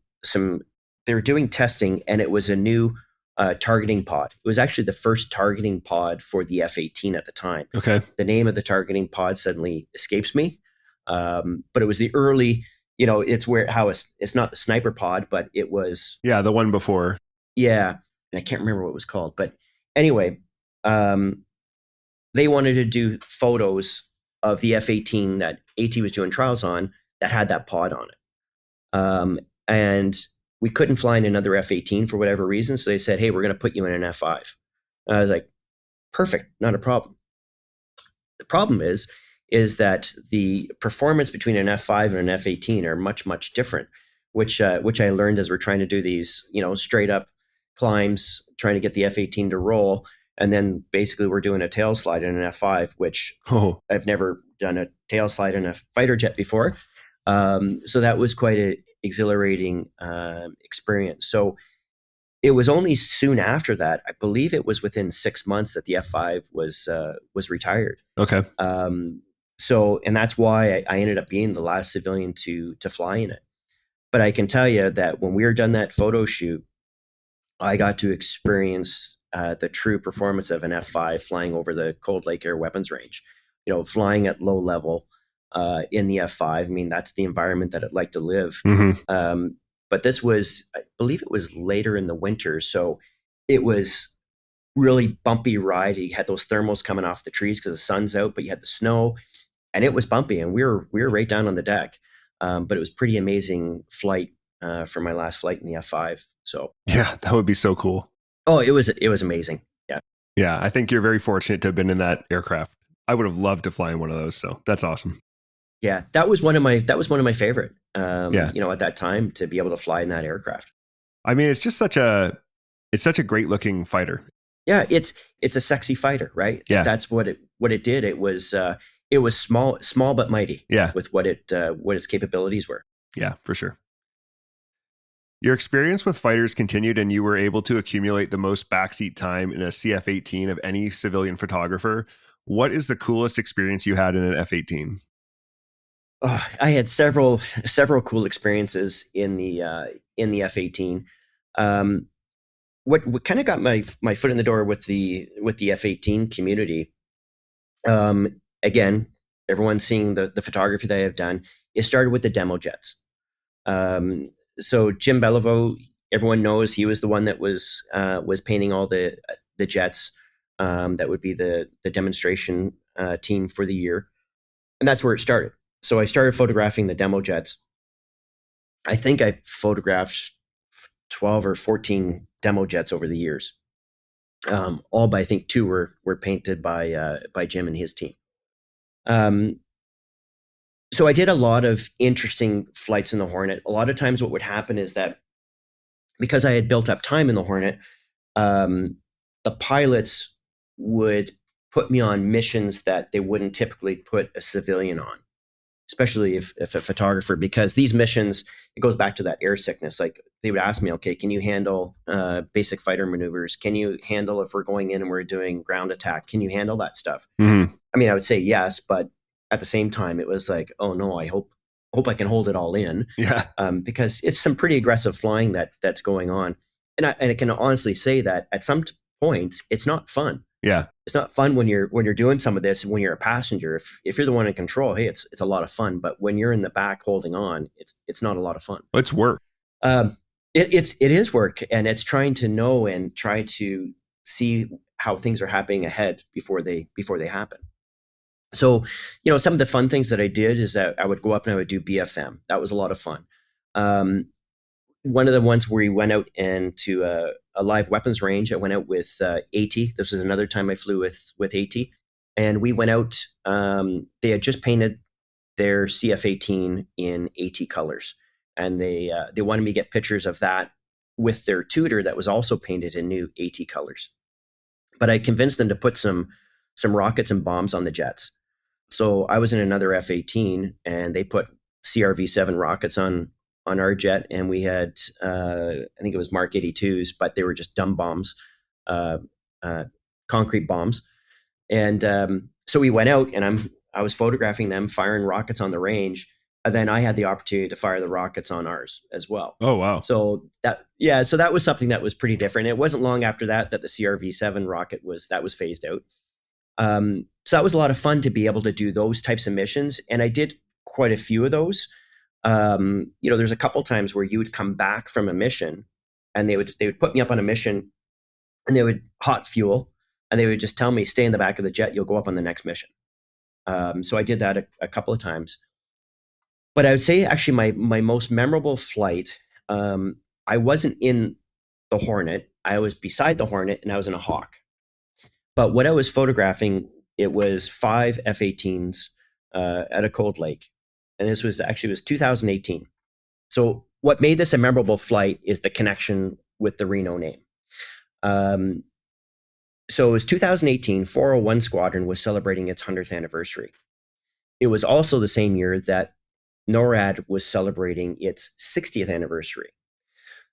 they were doing testing, and it was a new targeting pod. It was actually the first targeting pod for the F-18 at the time. Okay. The name of the targeting pod suddenly escapes me, but it was the early. It's it's not the sniper pod, but it was. Yeah, the one before. Yeah, and I can't remember what it was called, but anyway, they wanted to do photos of the F-18 that AT was doing trials on that had that pod on it, and we couldn't fly in another F-18 for whatever reason, so they said, "Hey, we're going to put you in an F5." And I was like, "Perfect, not a problem." The problem is that the performance between an F5 and an F-18 are much, much different, which I learned as we're trying to do these, straight up climbs, trying to get the F-18 to roll. And then basically we're doing a tail slide in an F5, which I've never done a tail slide in a fighter jet before. So that was quite an exhilarating experience. So it was only soon after that, I believe it was within 6 months, that the F5 was retired. Okay. So, and that's why I ended up being the last civilian to fly in it. But I can tell you that when we were done that photo shoot, I got to experience the true performance of an F5 flying over the Cold Lake Air Weapons Range. Flying at low level in the F5. I mean, that's the environment that I'd like to live. But this was, I believe it was later in the winter, so it was really bumpy ride. You had those thermals coming off the trees because the sun's out, but you had the snow, and it was bumpy, and we were right down on the deck. But it was pretty amazing flight for my last flight in the F5. So yeah, that would be so cool. Oh, it was amazing. Yeah. Yeah, I think you're very fortunate to have been in that aircraft. I would have loved to fly in one of those, so that's awesome. Yeah, that was one of my favorite. At that time, to be able to fly in that aircraft. I mean, it's such a great looking fighter. Yeah, it's a sexy fighter, right? Yeah, that's what it did. It was small but mighty. Yeah, with what its capabilities were. Yeah, for sure. Your experience with fighters continued, and you were able to accumulate the most backseat time in a CF-18 of any civilian photographer. What is the coolest experience you had in an F-18? I had several cool experiences in the F-18. What kind of got my foot in the door with the F-18 community? Again, everyone's seeing the photography that I have done. It started with the demo jets. So Jim Beliveau, everyone knows he was the one that was painting all the jets. That would be the demonstration team for the year, and that's where it started. So I started photographing the demo jets. I think I photographed 12 or 14 demo jets over the years. All but I think 2 were painted by Jim and his team. So I did a lot of interesting flights in the Hornet. A lot of times what would happen is that because I had built up time in the Hornet, the pilots would put me on missions that they wouldn't typically put a civilian on, especially if a photographer, because these missions, it goes back to that air sickness. Like they would ask me, okay, can you handle basic fighter maneuvers? Can you handle if we're going in and we're doing ground attack? Can you handle that stuff? I mean, I would say yes, but at the same time, it was like, oh no, I hope I can hold it all in. Yeah. Because it's some pretty aggressive flying that's going on. And I can honestly say that at some points, it's not fun. Yeah. It's not fun when you're doing some of this, when you're a passenger. If you're the one in control, hey, it's a lot of fun. But when you're in the back holding on, it's not a lot of fun. It's work. It is work, and it's trying to know and try to see how things are happening ahead before they happen. So, some of the fun things that I did is that I would go up and I would do BFM. That was a lot of fun. One of the ones where we went out into a live weapons range, I went out with AT. This was another time I flew with AT. And we went out, they had just painted their CF-18 in AT colors. And they wanted me to get pictures of that with their tutor that was also painted in new AT colors. But I convinced them to put some rockets and bombs on the jets. So I was in another F-18, and they put CRV-7 rockets on our jet, and we had I think it was Mark 82s, but they were just dumb bombs, concrete bombs. And so we went out, and I was photographing them firing rockets on the range. And then I had the opportunity to fire the rockets on ours as well. Oh, wow. So that was something that was pretty different. It wasn't long after that the CRV-7 rocket was phased out. So that was a lot of fun to be able to do those types of missions. And I did quite a few of those. There's a couple times where you would come back from a mission, and they would put me up on a mission, and they would hot fuel, and they would just tell me, stay in the back of the jet, you'll go up on the next mission. So I did that a couple of times. But I would say actually my most memorable flight, I wasn't in the Hornet. I was beside the Hornet, and I was in a Hawk. But what I was photographing, it was 5 F-18s at a cold lake. And this was 2018. So what made this a memorable flight is the connection with the Reno name. So it was 2018, 401 Squadron was celebrating its 100th anniversary. It was also the same year that NORAD was celebrating its 60th anniversary.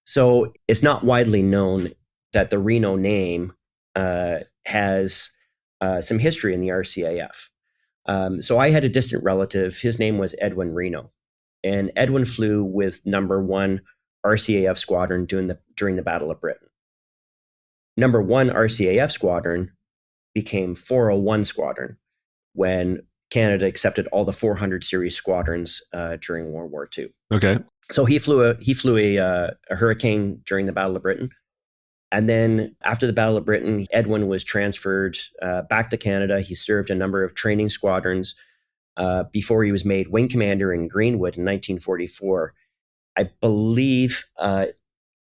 So it's not widely known that the Reno name has some history in the RCAF. So I had a distant relative. His name was Edwin Reyno. And Edwin flew with number 1 RCAF Squadron during the Battle of Britain. Number 1 RCAF Squadron became 401 Squadron when Canada accepted all the 400 series squadrons during World War II. Okay. So he flew a Hurricane during the Battle of Britain. And then after the Battle of Britain, Edwin was transferred back to Canada. He served a number of training squadrons before he was made wing commander in Greenwood in 1944. I believe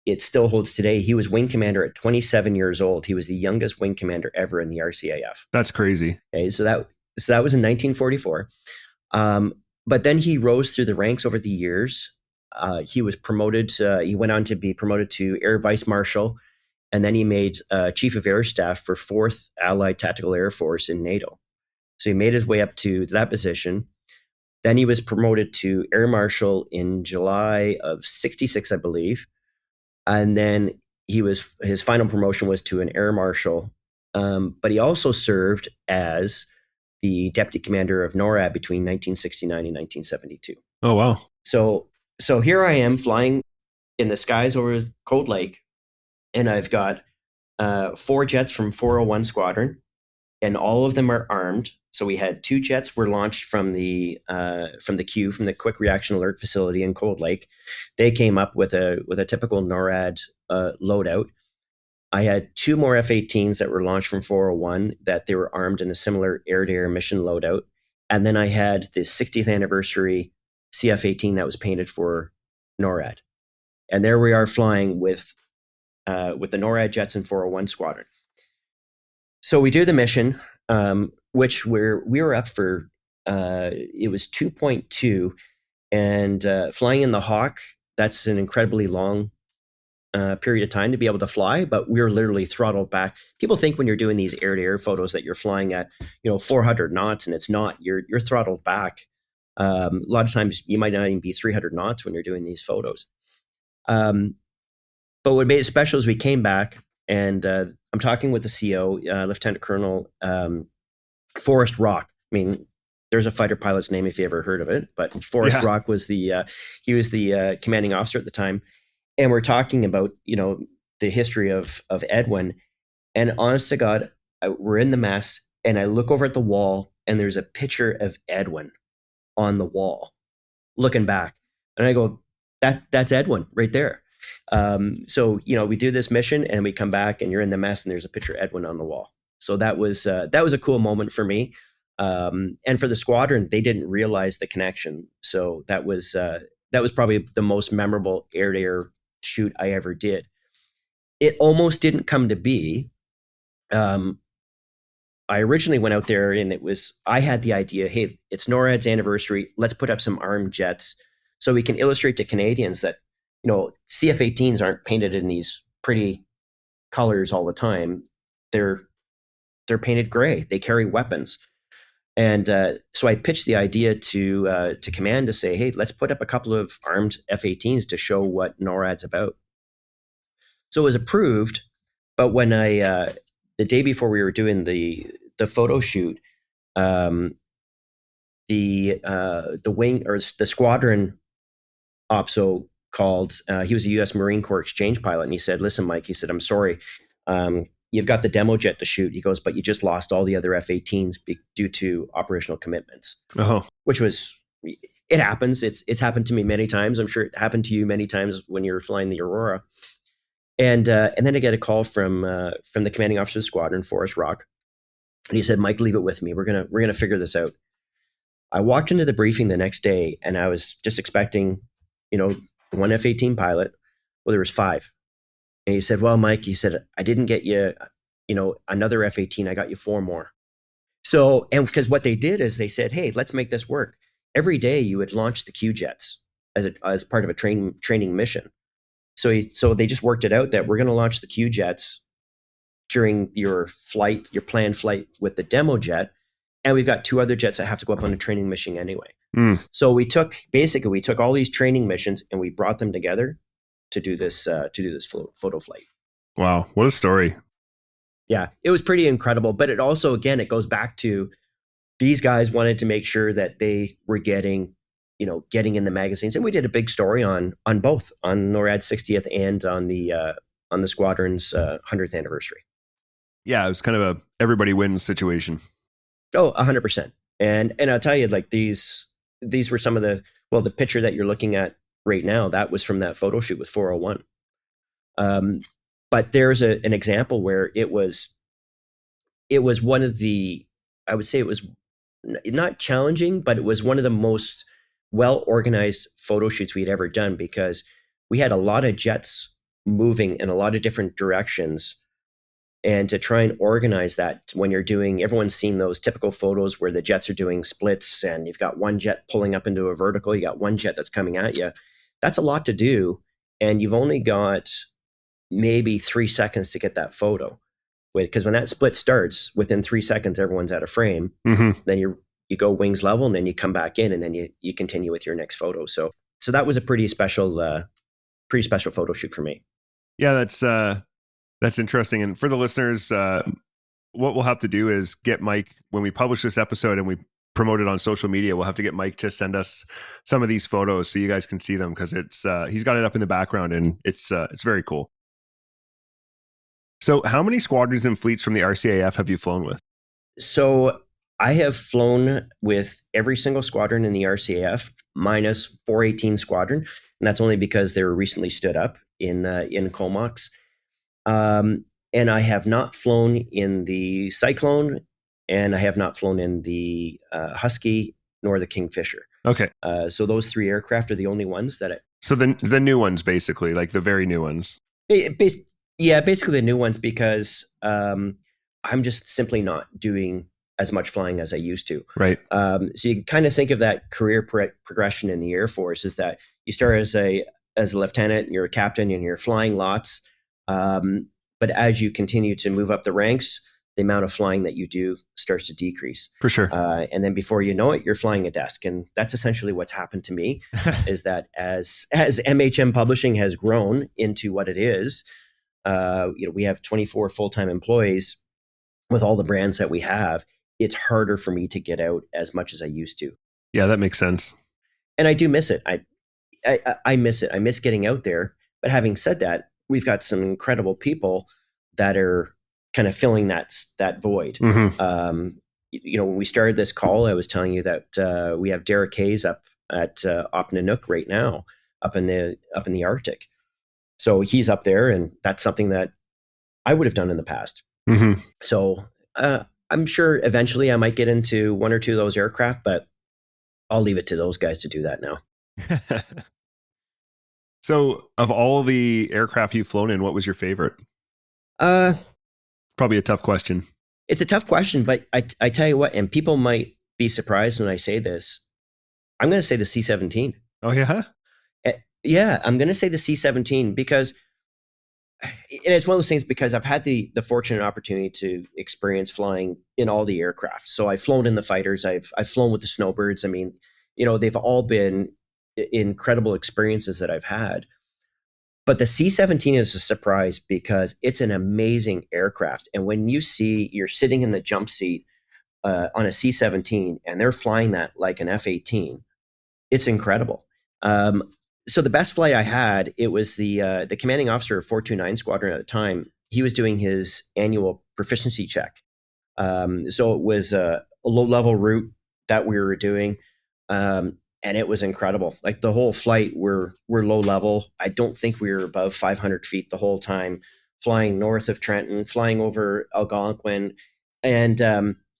it still holds today. He was wing commander at 27 years old. He was the youngest wing commander ever in the RCAF. That's crazy. Okay, so that was in 1944. But then he rose through the ranks over the years. He was promoted. He went on to be promoted to Air Vice Marshal. And then he made Chief of Air Staff for 4th Allied Tactical Air Force in NATO. So he made his way up to that position. Then he was promoted to Air Marshal in July of 66, I believe. And then his final promotion was to an Air Marshal. But he also served as the Deputy Commander of NORAD between 1969 and 1972. Oh, wow. So here I am flying in the skies over Cold Lake. And I've got 4 jets from 401 Squadron, and all of them are armed. So we had 2 jets were launched from the Quick Reaction Alert Facility in Cold Lake. They came up with a typical NORAD loadout. I had 2 more F-18s that were launched from 401 that they were armed in a similar air-to-air mission loadout. And then I had the 60th anniversary CF-18 that was painted for NORAD. And there we are flying with the NORAD jets and 401 Squadron. So we do the mission, which we were up for, it was 2.2, and flying in the Hawk, that's an incredibly long period of time to be able to fly, but we were literally throttled back. People think when you're doing these air-to-air photos that you're flying at 400 knots, and it's not. You're throttled back. A lot of times you might not even be 300 knots when you're doing these photos. But what made it special is we came back, and I'm talking with the CO, Lieutenant Colonel Forrest Rock. I mean, there's a fighter pilot's name if you ever heard of it, but Forrest Rock was the commanding officer at the time, and we're talking about the history of Edwin. And honest to God, we're in the mess, and I look over at the wall, and there's a picture of Edwin on the wall, looking back, and I go, "That's Edwin right there." So we do this mission, and we come back, and you're in the mess, and there's a picture of Edwin on the wall. So that was a cool moment for me, and for the squadron, they didn't realize the connection. So that was probably the most memorable air-to-air shoot I ever did. It almost didn't come to be. I originally went out there, and I had the idea, hey, it's NORAD's anniversary. Let's put up some armed jets so we can illustrate to Canadians that CF-18s aren't painted in these pretty colors all the time. They're painted gray. They carry weapons. And so I pitched the idea to command to say, hey, let's put up a couple of armed F-18s to show what NORAD's about. So it was approved, but when the day before we were doing the photo shoot, the wing or the squadron OPSO called. He was a U.S. Marine Corps exchange pilot, and he said, "Listen, Mike," he said, "I'm sorry. You've got the demo jet to shoot." He goes, "But you just lost all the other F-18s due to operational commitments." Oh, Which was, it happens. It's happened to me many times. I'm sure it happened to you many times when you were flying the Aurora. And then I get a call from the commanding officer of the squadron, Forrest Rock, and he said, "Mike, leave it with me. We're gonna figure this out." I walked into the briefing the next day, and I was just expecting, the one F-18 pilot. Well, there was 5. And he said, "Well, Mike," he said, "I didn't get you, another F-18. I got you 4 more." So, and because what they did is they said, "Hey, let's make this work." Every day you would launch the Q jets as part of a training mission. So they just worked it out that we're going to launch the Q jets during your planned flight with the demo jet, and we've got 2 other jets that have to go up on a training mission anyway. So we took all these training missions and we brought them together to do this photo flight. wow. What a story. Yeah, it was pretty incredible. But it also, again, it goes back to these guys wanted to make sure that they were getting in the magazines, and we did a big story on both, on NORAD's 60th and on the squadron's 100th anniversary. Yeah, it was kind of a everybody wins situation. Oh, 100%. And I'll tell you, like these were some of the picture that you're looking at right now, that was from that photo shoot with 401. But there's an example where it was one of the, I would say it was not challenging, but it was one of the most well-organized photo shoots we'd ever done, because we had a lot of jets moving in a lot of different directions. And to try and organize that, when you're doing, everyone's seen those typical photos where the jets are doing splits and you've got one jet pulling up into a vertical, you got one jet that's coming at you. That's a lot to do. And you've only got maybe 3 seconds to get that photo. Because when that split starts, within 3 seconds, everyone's out of frame. Mm-hmm. Then you go wings level, and then you come back in, and then you continue with your next photo. So that was a pretty special photo shoot for me. Yeah, that's interesting. And for the listeners, what we'll have to do is get Mike, when we publish this episode and we promote it on social media, we'll have to get Mike to send us some of these photos so you guys can see them, because it's he's got it up in the background, and it's very cool. So how many squadrons and fleets from the RCAF have you flown with? So I have flown with every single squadron in the RCAF minus 418 Squadron, and that's only because they were recently stood up in Comox. And I have not flown in the Cyclone, and I have not flown in the Husky nor the Kingfisher. Okay. So those 3 aircraft are the only ones that So the new ones, basically, like the very new ones. Basically the new ones, because I'm just simply not doing as much flying as I used to. Right. So you kind of think of that career progression in the Air Force is that you start as a lieutenant, and you're a captain, and you're flying lots. But as you continue to move up the ranks, the amount of flying that you do starts to decrease. For sure. And then before you know it, you're flying a desk. And that's essentially what's happened to me, is that as MHM Publishing has grown into what it is, we have 24 full-time employees with all the brands that we have. It's harder for me to get out as much as I used to. Yeah, that makes sense. And I do miss it. I miss it. I miss getting out there. But having said that, we've got some incredible people that are kind of filling that void. Mm-hmm. When we started this call, I was telling you that we have Derek Hayes up at Nanook right now, up in the Arctic. So he's up there, and that's something that I would have done in the past. Mm-hmm. So I'm sure eventually I might get into 1 or 2 of those aircraft, but I'll leave it to those guys to do that now. So of all the aircraft you've flown in, what was your favorite? Probably a tough question. It's a tough question, but I tell you what, and people might be surprised when I say this, I'm going to say the C-17. Oh, yeah? Yeah, I'm going to say the C-17 because it's one of those things because I've had the fortunate opportunity to experience flying in all the aircraft. So I've flown in the fighters. I've flown with the snowbirds. I mean, they've all been incredible experiences that I've had. But the C-17 is a surprise because it's an amazing aircraft. And when you're sitting in the jump seat on a C-17 and they're flying that like an F-18, it's incredible. So the best flight I had, it was the commanding officer of 429 Squadron at the time. He was doing his annual proficiency check. So it was a low-level route that we were doing, and it was incredible. Like the whole flight, we're low level. I don't think we were above 500 feet the whole time, flying north of Trenton, flying over Algonquin, and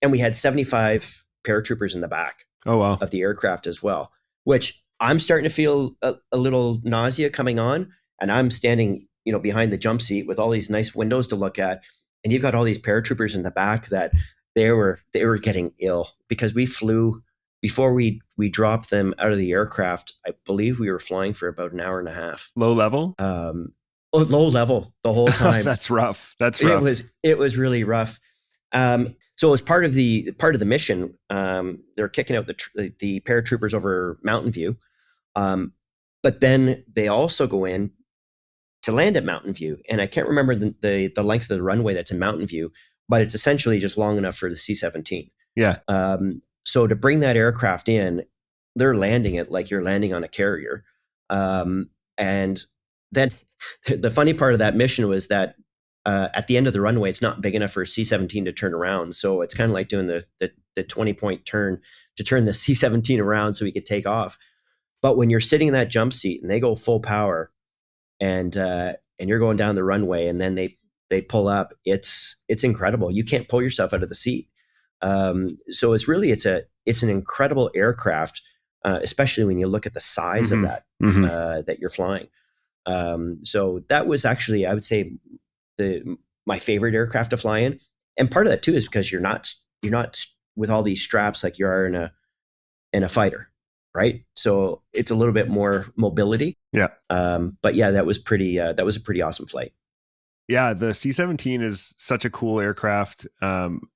we had 75 paratroopers in the back of the aircraft as well, which I'm starting to feel a little nausea coming on, and I'm standing, behind the jump seat with all these nice windows to look at, and you've got all these paratroopers in the back that they were getting ill because we flew before we dropped them out of the aircraft. I believe we were flying for about an hour and a half. Low level? Low level the whole time. That's rough. It was really rough. So as part of the mission, they're kicking out the paratroopers over Mountain View, but then they also go in to land at Mountain View, and I can't remember the length of the runway that's in Mountain View, but it's essentially just long enough for the C-17. Yeah. So to bring that aircraft in, they're landing it like you're landing on a carrier, and then the funny part of that mission was that. At the end of the runway, it's not big enough for a C-17 to turn around. So it's kind of like doing the 20-point turn to turn the C-17 around so we could take off. But when you're sitting in that jump seat and they go full power and you're going down the runway and then they pull up, it's incredible. You can't pull yourself out of the seat. So it's an incredible aircraft, especially when you look at the size of that, that you're flying. So that was actually, I would say, my favorite aircraft to fly in, and part of that too is because you're not with all these straps like you are in a fighter, right? So it's a little bit more mobility. Yeah. But yeah, that was a pretty awesome flight. Yeah, the C-17 is such a cool aircraft.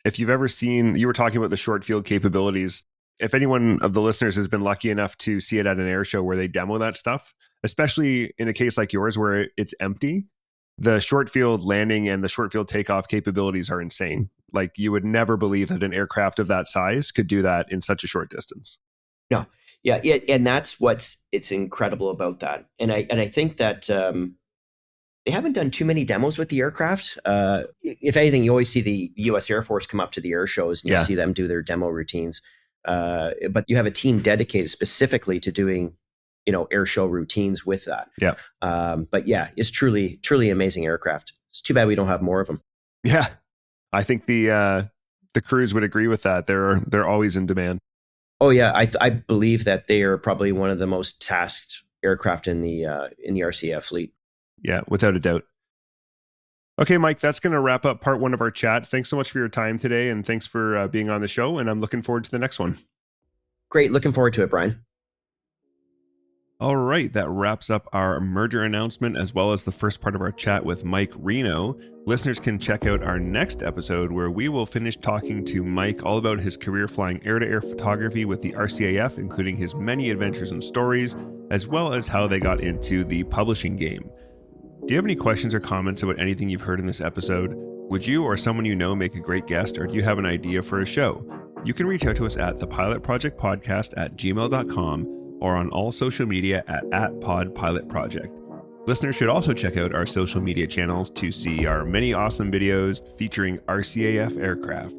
If you've ever seen, you were talking about the short field capabilities. If anyone of the listeners has been lucky enough to see it at an air show where they demo that stuff, especially in a case like yours where it's empty, the short field landing and the short field takeoff capabilities are insane. Like you would never believe that an aircraft of that size could do that in such a short distance. No. Yeah. And that's it's incredible about that. And I think that they haven't done too many demos with the aircraft. If anything, you always see the U.S. Air Force come up to the air shows and you see them do their demo routines. But you have a team dedicated specifically to doing air show routines with that. Yeah. But yeah, it's truly amazing aircraft. It's too bad we don't have more of them. Yeah. I think the crews would agree with that. They're always in demand. Oh yeah. I believe that they are probably one of the most tasked aircraft in the RCAF fleet. Yeah, without a doubt. Okay, Mike, that's going to wrap up part 1 of our chat. Thanks so much for your time today. And thanks for being on the show. And I'm looking forward to the next one. Great. Looking forward to it, Brian. All right, that wraps up our merger announcement as well as the first part of our chat with Mike Reyno. Listeners can check out our next episode where we will finish talking to Mike all about his career flying air-to-air photography with the RCAF, including his many adventures and stories, as well as how they got into the publishing game. Do you have any questions or comments about anything you've heard in this episode? Would you or someone you know make a great guest, or do you have an idea for a show? You can reach out to us at thepilotprojectpodcast@gmail.com or on all social media at @podpilotproject. Listeners should also check out our social media channels to see our many awesome videos featuring RCAF aircraft.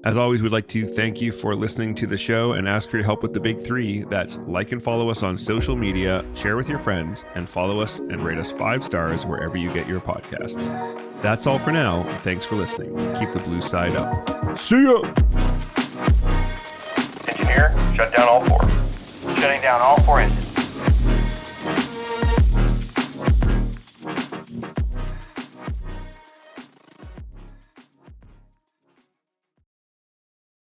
As always, we'd like to thank you for listening to the show and ask for your help with the big 3. That's like and follow us on social media, share with your friends, and follow us and rate us 5 stars wherever you get your podcasts. That's all for now. Thanks for listening. Keep the blue side up. See ya! Engineer, shut down all 4. Shutting down all 4 engines.